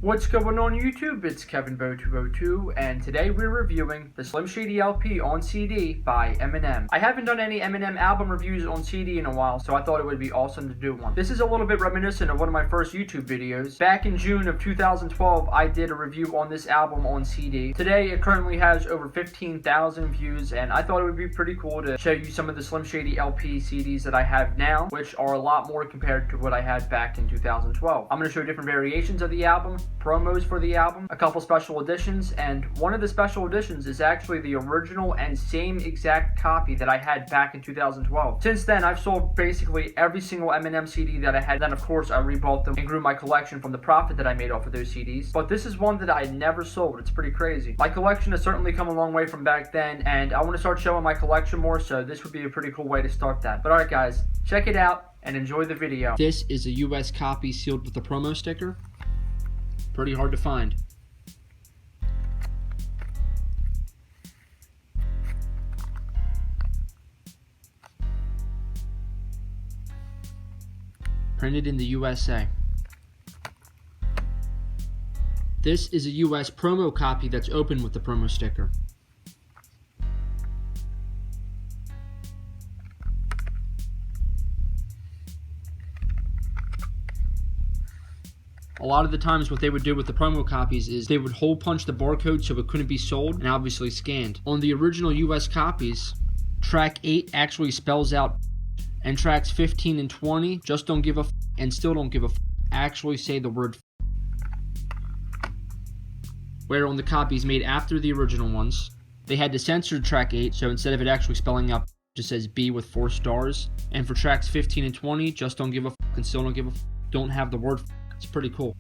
What's going on YouTube? It's KevinBo202 and today we're reviewing the Slim Shady LP on CD by Eminem. I haven't done any Eminem album reviews on CD in a while, so I thought it would be awesome to do one. This is a little bit reminiscent of one of my first YouTube videos. Back in June of 2012, I did a review on this album on CD. Today it currently has over 15,000 views, and I thought it would be pretty cool to show you some of the Slim Shady LP CDs that I have now, which are a lot more compared to what I had back in 2012. I'm going to show different variations of the album, promos for the album, a couple special editions, and one of the special editions is actually the original and same exact copy that I had back in 2012. Since then, I've sold basically every single Eminem CD that I had. Then, of course, I rebought them and grew my collection from the profit that I made off of those CDs. But this is one that I never sold. It's pretty crazy. My collection has certainly come a long way from back then, and I want to start showing my collection more, so this would be a pretty cool way to start that. But alright guys, check it out and enjoy the video. This is a US copy sealed with a promo sticker. Pretty hard to find. Printed in the USA. This is a US promo copy that's open with the promo sticker. A lot of the times what they would do with the promo copies is they would hole punch the barcode so it couldn't be sold and obviously scanned. On the original US copies, track 8 actually spells out, and tracks 15 and 20 just don't give a and still don't give a actually say the word where on the copies made after the original ones, they had to censor track 8, so instead of it actually spelling out, it just says B with 4 stars. And for tracks 15 and 20, just don't give a and still don't give a don't have the word It's pretty cool.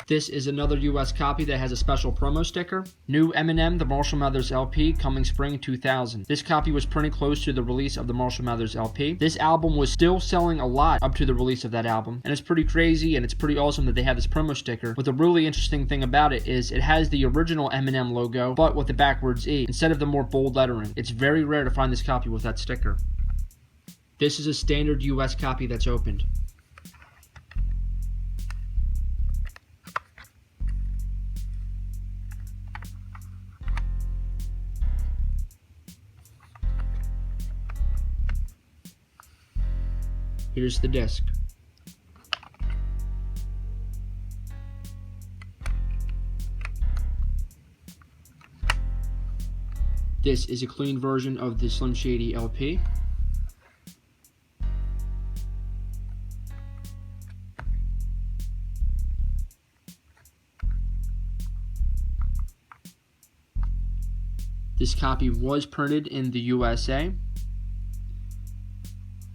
This is another US copy that has a special promo sticker. New Eminem, the Marshall Mathers LP, coming spring 2000. This copy was printed close to the release of the Marshall Mathers LP. This album was still selling a lot up to the release of that album, and it's pretty crazy and it's pretty awesome that they have this promo sticker. But the really interesting thing about it is it has the original Eminem logo, but with the backwards E, instead of the more bold lettering. It's very rare to find this copy with that sticker. This is a standard US copy that's opened. Here's the disc. This is a clean version of the Slim Shady LP. This copy was printed in the USA.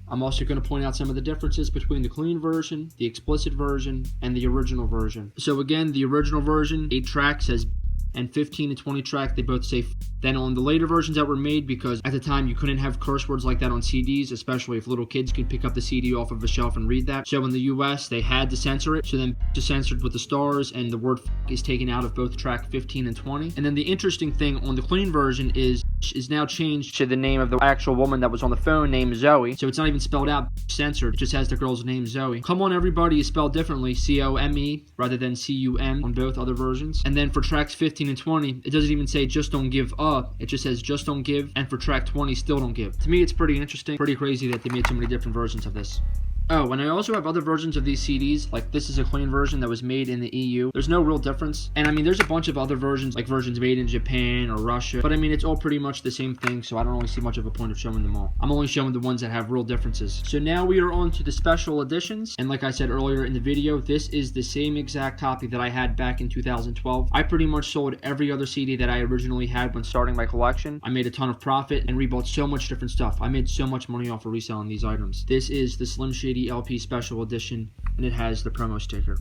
I'm also going to point out some of the differences between the clean version, the explicit version, and the original version. So again, the original version, 8 tracks says, and 15 and 20 track, they both say. Then on the later versions that were made, because at the time you couldn't have curse words like that on CDs, especially if little kids could pick up the CD off of a shelf and read that. So in the US, they had to censor it, so then just censored with the stars, and the word is taken out of both track 15 and 20. And then the interesting thing on the clean version is now changed to the name of the actual woman that was on the phone named Zoe. So it's not even spelled out censored, it just has the girl's name Zoe. Come On Everybody is spelled differently, C-O-M-E rather than C-U-M on both other versions. And then for tracks 15 and 20, it doesn't even say just don't give up, it just says just don't give, and for track 20 still don't give. To me it's pretty interesting, pretty crazy that they made so many different versions of this. Oh, and I also have other versions of these CDs, like this is a clean version that was made in the EU. There's no real difference. And I mean, there's a bunch of other versions, like versions made in Japan or Russia. But I mean, it's all pretty much the same thing, so I don't really see much of a point of showing them all. I'm only showing the ones that have real differences. So now we are on to the special editions. And like I said earlier in the video, this is the same exact copy that I had back in 2012. I pretty much sold every other CD that I originally had when starting my collection. I made a ton of profit and rebought so much different stuff. I made so much money off of reselling these items. This is the Slim Shady LP special edition, and it has the promo sticker.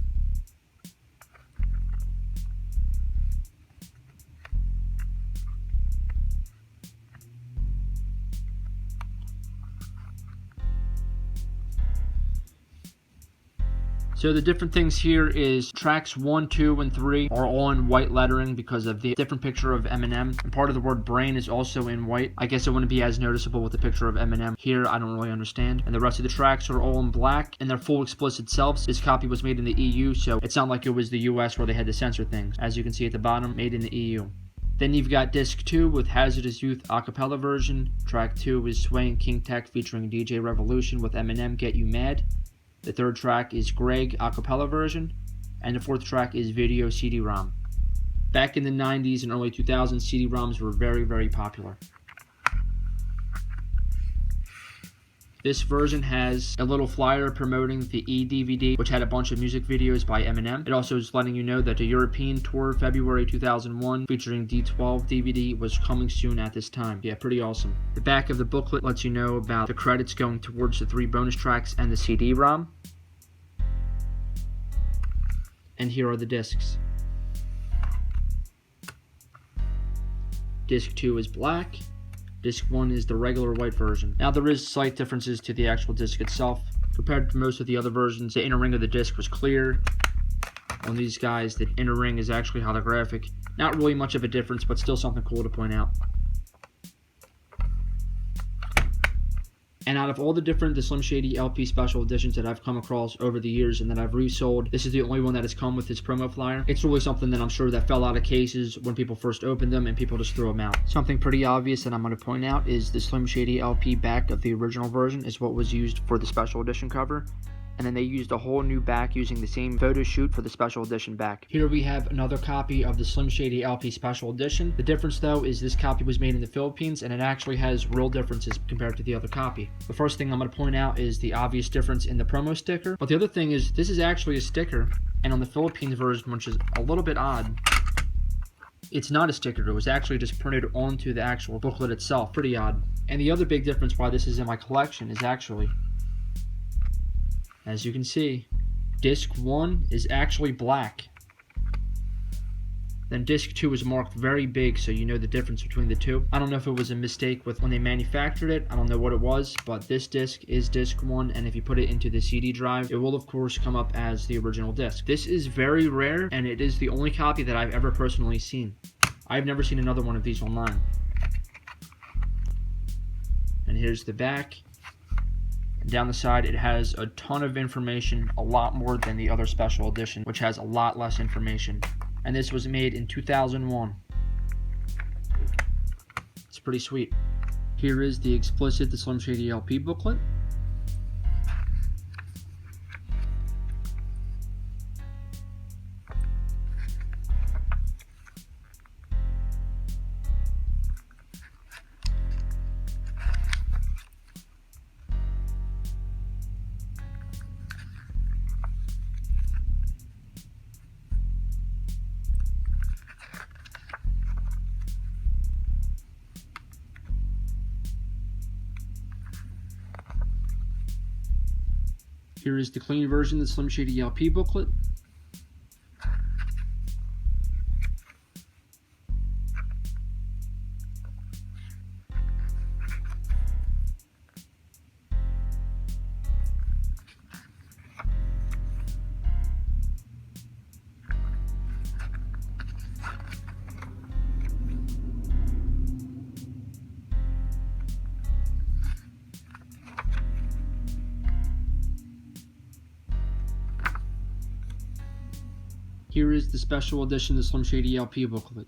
So the different things here is tracks 1, 2, and 3 are all in white lettering because of the different picture of Eminem. And part of the word brain is also in white. I guess it wouldn't be as noticeable with the picture of Eminem. Here, I don't really understand. And the rest of the tracks are all in black in their full explicit selves. This copy was made in the EU, so it's not like it was the US where they had to censor things. As you can see at the bottom, made in the EU. Then you've got disc 2 with Hazardous Youth acapella version. Track 2 is Swaying King Tech featuring DJ Revolution with Eminem, Get You Mad. The third track is Greg acapella version. And the fourth track is Video CD-ROM. Back in the 90s and early 2000s, CD-ROMs were very, very popular. This version has a little flyer promoting the eDVD, which had a bunch of music videos by Eminem. It also is letting you know that the European tour February 2001 featuring D12 DVD was coming soon at this time. Yeah, pretty awesome. The back of the booklet lets you know about the credits going towards the 3 bonus tracks and the CD-ROM. And here are the discs. Disc 2 is black. Disc 1 is the regular white version. Now there is slight differences to the actual disc itself. Compared to most of the other versions, the inner ring of the disc was clear. On these guys, the inner ring is actually holographic. Not really much of a difference, but still something cool to point out. And out of all the different Slim Shady LP special editions that I've come across over the years and that I've resold, this is the only one that has come with this promo flyer. It's really something that I'm sure that fell out of cases when people first opened them and people just threw them out. Something pretty obvious that I'm going to point out is the Slim Shady LP back of the original version is what was used for the special edition cover. And then they used a whole new back using the same photo shoot for the special edition back. Here we have another copy of the Slim Shady LP special edition. The difference though is this copy was made in the Philippines and it actually has real differences compared to the other copy. The first thing I'm going to point out is the obvious difference in the promo sticker. But the other thing is this is actually a sticker, and on the Philippines version, which is a little bit odd, it's not a sticker. It was actually just printed onto the actual booklet itself. Pretty odd. And the other big difference why this is in my collection is actually, as you can see, disc 1 is actually black. Then disc 2 is marked very big, so you know the difference between the two. I don't know if it was a mistake with when they manufactured it. I don't know what it was, but this disc is disc 1, and if you put it into the CD drive, it will of course come up as the original disc. This is very rare, and it is the only copy that I've ever personally seen. I've never seen another one of these online. And here's the back. Down the side, it has a ton of information, a lot more than the other special edition, which has a lot less information. And this was made in 2001. It's pretty sweet. Here is the explicit The Slim Shady LP booklet. Here is the clean version of the Slim Shady LP booklet. Here is the special edition of the Slim Shady LP booklet.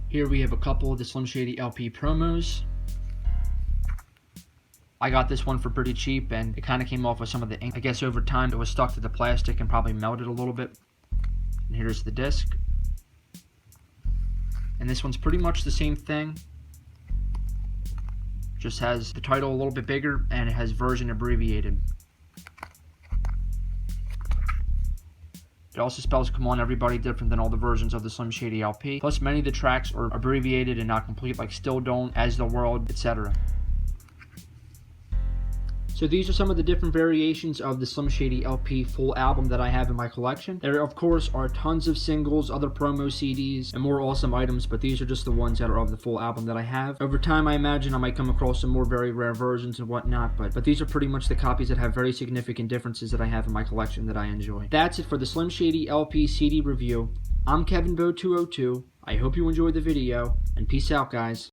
Here we have a couple of the Slim Shady LP promos. I got this one for pretty cheap, and it kind of came off with some of the ink. I guess over time it was stuck to the plastic and probably melted a little bit. And here's the disc. And this one's pretty much the same thing. just has the title a little bit bigger and it has version abbreviated. It also spells "Come On Everybody" different than all the versions of the Slim Shady LP. Plus, many of the tracks are abbreviated and not complete, like "Still Don't," "As the World," etc. So these are some of the different variations of the Slim Shady LP full album that I have in my collection. There, of course, are tons of singles, other promo CDs, and more awesome items, but these are just the ones that are of the full album that I have. Over time, I imagine I might come across some more very rare versions and whatnot, but these are pretty much the copies that have very significant differences that I have in my collection that I enjoy. That's it for the Slim Shady LP CD review. I'm Kevin Bo 202. I hope you enjoyed the video, and peace out, guys.